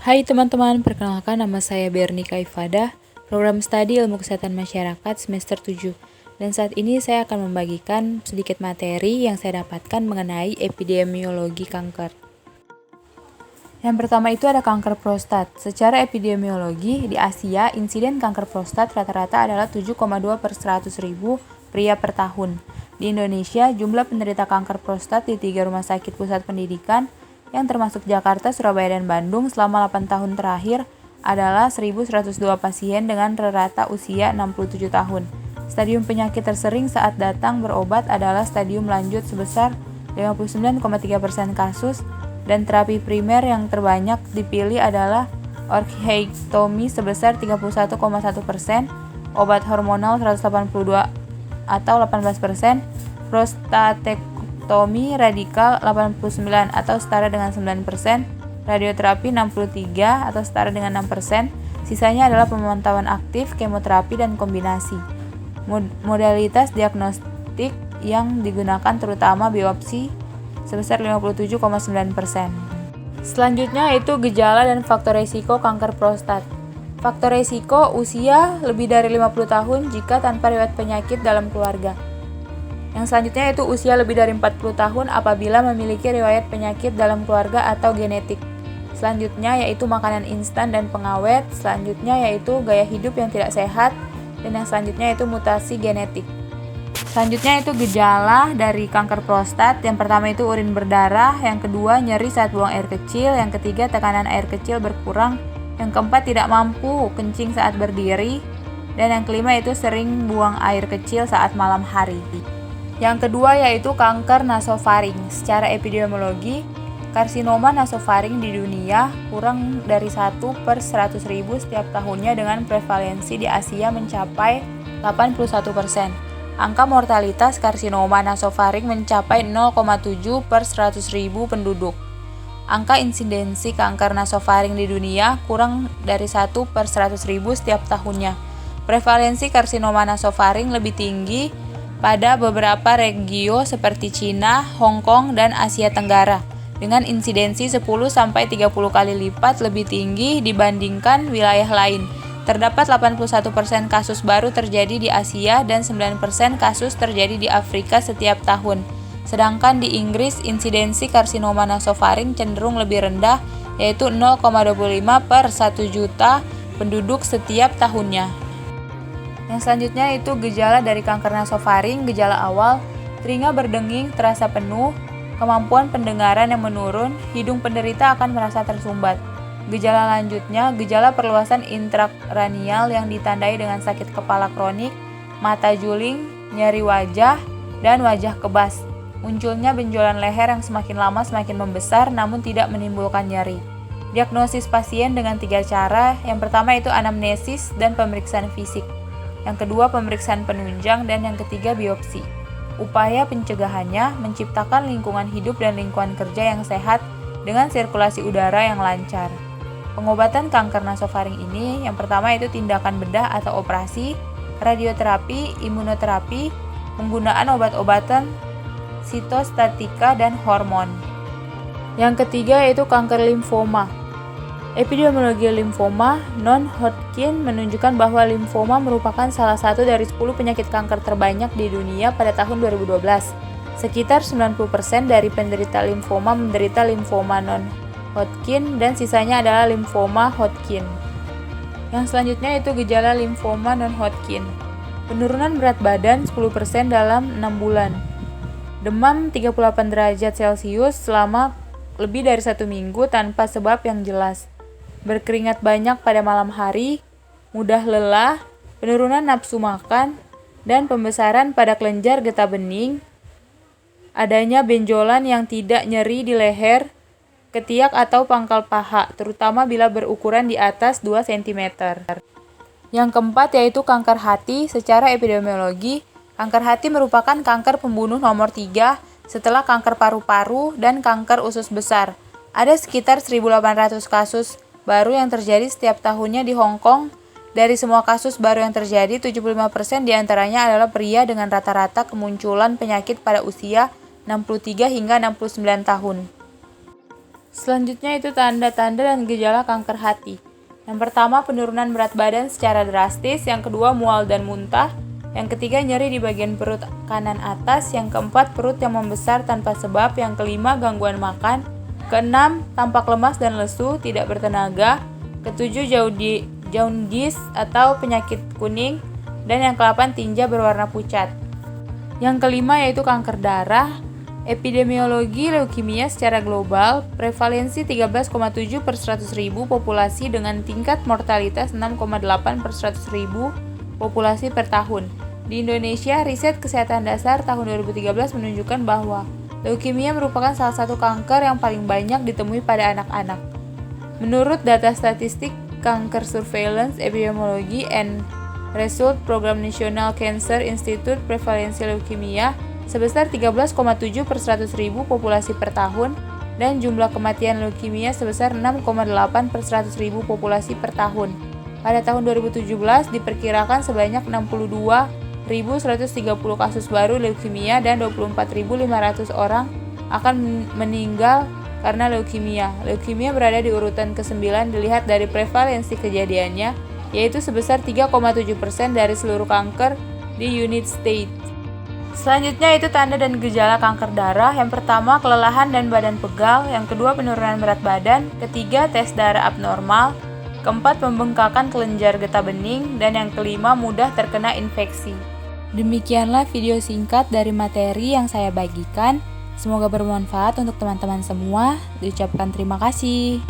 Hai teman-teman, perkenalkan nama saya Bernika Ifadah, program studi Ilmu Kesehatan Masyarakat semester 7. Dan saat ini saya akan membagikan sedikit materi yang saya dapatkan mengenai epidemiologi kanker. Yang pertama itu ada kanker prostat. Secara epidemiologi, di Asia, insiden kanker prostat rata-rata adalah 7,2 per 100 ribu pria per tahun. Di Indonesia, jumlah penderita kanker prostat di 3 rumah sakit pusat pendidikan yang termasuk Jakarta, Surabaya, dan Bandung selama 8 tahun terakhir adalah 1.102 pasien dengan rata usia 67 tahun. Stadium penyakit tersering saat datang berobat adalah stadium lanjut sebesar 59,3% kasus, dan terapi primer yang terbanyak dipilih adalah orchiektomi sebesar 31,1%, obat hormonal 182 atau 18%, prostatektomi radikal 89 atau setara dengan 9%, radioterapi 63 atau setara dengan 6%, sisanya adalah pemantauan aktif, kemoterapi, dan kombinasi. Modalitas diagnostik yang digunakan terutama biopsi sebesar 57,9%. Selanjutnya yaitu gejala dan faktor risiko kanker prostat. Faktor risiko usia lebih dari 50 tahun jika tanpa riwayat penyakit dalam keluarga. Yang selanjutnya yaitu usia lebih dari 40 tahun apabila memiliki riwayat penyakit dalam keluarga atau genetik. Selanjutnya yaitu makanan instan dan pengawet. Selanjutnya yaitu gaya hidup yang tidak sehat. Dan yang selanjutnya yaitu mutasi genetik. Selanjutnya itu gejala dari kanker prostat. Yang pertama itu urin berdarah, yang kedua nyeri saat buang air kecil, yang ketiga tekanan air kecil berkurang, yang keempat tidak mampu kencing saat berdiri, dan yang kelima itu sering buang air kecil saat malam hari. Yang kedua yaitu kanker nasofaring. Secara epidemiologi, karsinoma nasofaring di dunia kurang dari 1 per 100 ribu setiap tahunnya dengan prevalensi di Asia mencapai 81%. Angka mortalitas karsinoma nasofaring mencapai 0,7 per 100 ribu penduduk. Angka insidensi kanker nasofaring di dunia kurang dari 1 per 100 ribu setiap tahunnya. Prevalensi karsinoma nasofaring lebih tinggi pada beberapa regio seperti Cina, Hong Kong, dan Asia Tenggara, dengan insidensi 10-30 kali lipat lebih tinggi dibandingkan wilayah lain. Terdapat 81% kasus baru terjadi di Asia dan 9% kasus terjadi di Afrika setiap tahun. Sedangkan di Inggris, insidensi karsinoma nasofaring cenderung lebih rendah, yaitu 0,25 per 1 juta penduduk setiap tahunnya. Yang selanjutnya itu gejala dari kanker nasofaring. Gejala awal, telinga berdenging terasa penuh, kemampuan pendengaran yang menurun, hidung penderita akan merasa tersumbat. Gejala lanjutnya, gejala perluasan intrakranial yang ditandai dengan sakit kepala kronik, mata juling, nyeri wajah, dan wajah kebas. Munculnya benjolan leher yang semakin lama semakin membesar namun tidak menimbulkan nyeri. Diagnosis pasien dengan 3 cara. Yang pertama itu anamnesis dan pemeriksaan fisik. Yang kedua pemeriksaan penunjang, dan yang ketiga biopsi. Upaya pencegahannya menciptakan lingkungan hidup dan lingkungan kerja yang sehat dengan sirkulasi udara yang lancar. Pengobatan kanker nasofaring ini yang pertama itu tindakan bedah atau operasi, radioterapi, imunoterapi, penggunaan obat-obatan sitostatika dan hormon. Yang ketiga yaitu kanker limfoma. Epidemiologi limfoma non-Hodgkin menunjukkan bahwa limfoma merupakan salah satu dari 10 penyakit kanker terbanyak di dunia pada tahun 2012. Sekitar 90% dari penderita limfoma menderita limfoma non-Hodgkin dan sisanya adalah limfoma Hodgkin. Yang selanjutnya itu gejala limfoma non-Hodgkin. Penurunan berat badan 10% dalam 6 bulan. Demam 38 derajat Celcius selama lebih dari 1 minggu tanpa sebab yang jelas. Berkeringat banyak pada malam hari, mudah lelah, penurunan nafsu makan, dan pembesaran pada kelenjar getah bening. Adanya benjolan yang tidak nyeri di leher, ketiak atau pangkal paha, terutama bila berukuran di atas 2 cm. Yang keempat yaitu kanker hati. Secara epidemiologi, kanker hati merupakan kanker pembunuh nomor 3 setelah kanker paru-paru dan kanker usus besar. Ada sekitar 1.800 kasus baru yang terjadi setiap tahunnya di Hong Kong. Dari semua kasus baru yang terjadi, 75% diantaranya adalah pria dengan rata-rata kemunculan penyakit pada usia 63 hingga 69 tahun. Selanjutnya itu tanda-tanda dan gejala kanker hati. Yang pertama, penurunan berat badan secara drastis. Yang kedua, mual dan muntah. Yang ketiga, nyeri di bagian perut kanan atas. Yang keempat, perut yang membesar tanpa sebab. Yang kelima, gangguan makan. Keenam, tampak lemas dan lesu, tidak bertenaga. Ketujuh, jaundice atau penyakit kuning. Dan yang ke-8, tinja berwarna pucat. Yang kelima yaitu kanker darah. Epidemiologi leukemia secara global, prevalensi 13,7 per 100.000 populasi dengan tingkat mortalitas 6,8 per 100.000 populasi per tahun. Di Indonesia, riset kesehatan dasar tahun 2013 menunjukkan bahwa leukemia merupakan salah satu kanker yang paling banyak ditemui pada anak-anak. Menurut data statistik Cancer Surveillance Epidemiology and Result Program National Cancer Institute, prevalensi leukemia sebesar 13,7 per 100.000 populasi per tahun dan jumlah kematian leukemia sebesar 6,8 per 100.000 populasi per tahun. Pada tahun 2017 diperkirakan sebanyak 62.130 kasus baru leukemia dan 24.500 orang akan meninggal karena leukemia. Leukemia berada di urutan ke-9 dilihat dari prevalensi kejadiannya, yaitu sebesar 3,7% dari seluruh kanker di United States. Selanjutnya itu tanda dan gejala kanker darah. Yang pertama, kelelahan dan badan pegal. Yang kedua, penurunan berat badan. Ketiga, tes darah abnormal. Keempat, pembengkakan kelenjar getah bening. Dan yang kelima, mudah terkena infeksi. Demikianlah video singkat dari materi yang saya bagikan. Semoga bermanfaat untuk teman-teman semua. Diucapkan terima kasih.